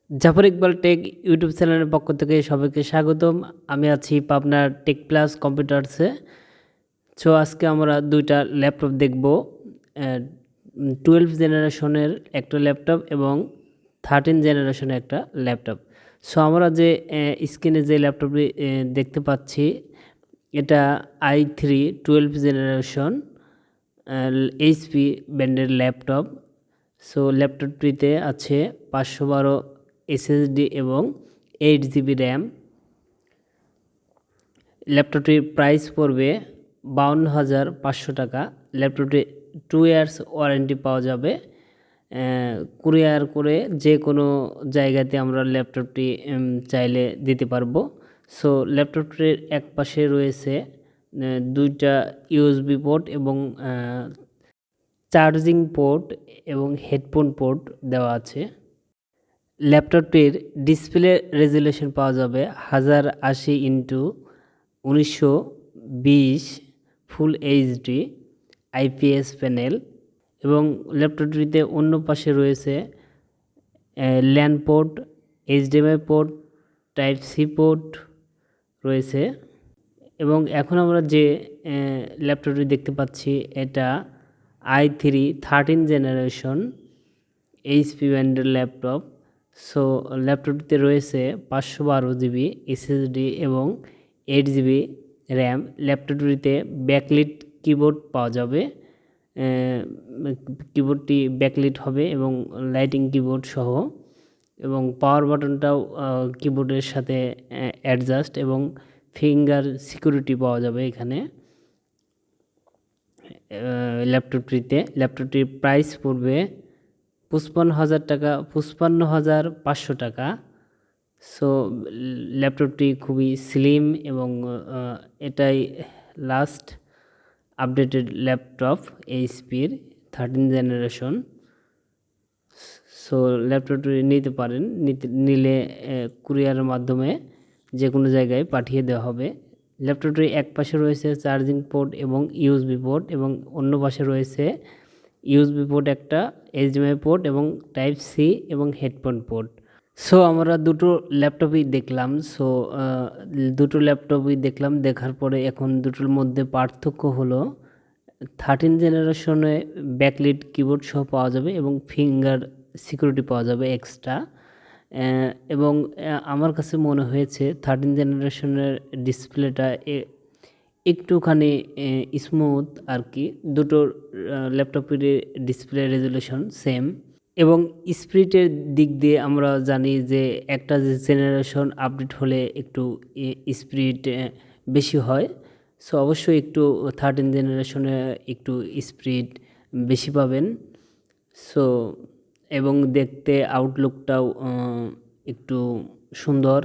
Zafar Iqbal take YouTube চ্যানেলের পক্ষ থেকে সবাইকে স্বাগতম। আমি আছি পাবনার টেক প্লাস কম্পিউটার্সে। সো আজকে আমরা দুইটা ল্যাপটপ দেখব, 12 জেনারেশনের একটা ল্যাপটপ এবং 13 জেনারেশনের একটা ল্যাপটপ। সো আমরা যে স্ক্রিনে যে ল্যাপটপটি দেখতে পাচ্ছি, এটা i3 12 জেনারেশন এইচপি ব্র্যান্ডের ল্যাপটপ। সো ল্যাপটপটিতে আছে 512 এসএসডি এবং 8 GB র্যাম। ল্যাপটপটির প্রাইস পড়বে 52,500 টাকা। ল্যাপটপটি 2 ইয়ার্স ওয়ারেন্টি পাওয়া যাবে। কুরিয়ার করে যে কোনো জায়গাতে আমরা ল্যাপটপটি চাইলে দিতে পারবো। সো ল্যাপটপটির এক পাশে রয়েছে দুইটা ইউএসবি পোর্ট এবং চার্জিং পোর্ট এবং হেডফোন পোর্ট দেওয়া আছে। ল্যাপটপটির ডিসপ্লে রেজুলেশন পাওয়া যাবে 1080x1920 full HD IPS panel. এবং ল্যাপটপটিতে অন্য পাশে রয়েছে LAN port, HDMI port, type C port রয়েছে। এবং এখন আমরা যে ল্যাপটপটি দেখতে পাচ্ছি, এটা i3 13 জেনারেশন এইচপি ব্র্যান্ডের ল্যাপটপ। সো ল্যাপটপটিতে রয়েছে 512 GB এসএসডি এবং 8 GB র্যাম। ল্যাপটপটিতে ব্যাকলিট কিবোর্ড পাওয়া যাবে। কিবোর্ডটি ব্যাকলিট হবে এবং লাইটিং কিবোর্ড সহ, এবং পাওয়ার বাটনটাও কিবোর্ডের সাথে অ্যাডজাস্ট এবং ফিঙ্গার সিকিউরিটি পাওয়া যাবে এখানে ল্যাপটপটির প্রাইস পড়বে 55,000 টাকা, 55,500 টাকা। সো ল্যাপটপটি খুবই স্লিম এবং এটাই লাস্ট আপডেটেড ল্যাপটপ এইচপির 13 জেনারেশন। সো ল্যাপটপটি নিতে পারেন, নিলে কুরিয়ারের মাধ্যমে যে কোনো জায়গায় পাঠিয়ে দেওয়া হবে। ল্যাপটপটির এক পাশে রয়েছে চার্জিং পোর্ট এবং ইউএসবি পোর্ট, এবং অন্য পাশে রয়েছে ইউএসবি পোর্ট একটা, এইচডিএমআই পোর্ট এবং টাইপ সি এবং হেডফোন পোর্ট। সো আমরা দুটো ল্যাপটপই দেখলাম। সো দুটো ল্যাপটপই দেখলাম, দেখার পরে এখন দুটোর মধ্যে পার্থক্য হলো 13 জেনারেশনে ব্যাকলিট কিবোর্ড সহ পাওয়া যাবে এবং ফিঙ্গার সিকিউরিটি পাওয়া যাবে এক্সট্রা। এবং আমার কাছে মনে হয়েছে 13 জেনারেশনের ডিসপ্লেটা একটুখানি স্মুথ আর কি। দুটো ল্যাপটপের ডিসপ্লে রেজুলেশন সেম, এবং স্পিডের দিক দিয়ে আমরা জানি যে একটা জেনারেশন আপডেট হলে একটু স্পিড বেশি হয়। সো অবশ্যই একটু 13 জেনারেশনে একটু স্পিড বেশি পাবেন। সো এবং দেখতে আউটলুকটাও একটু সুন্দর।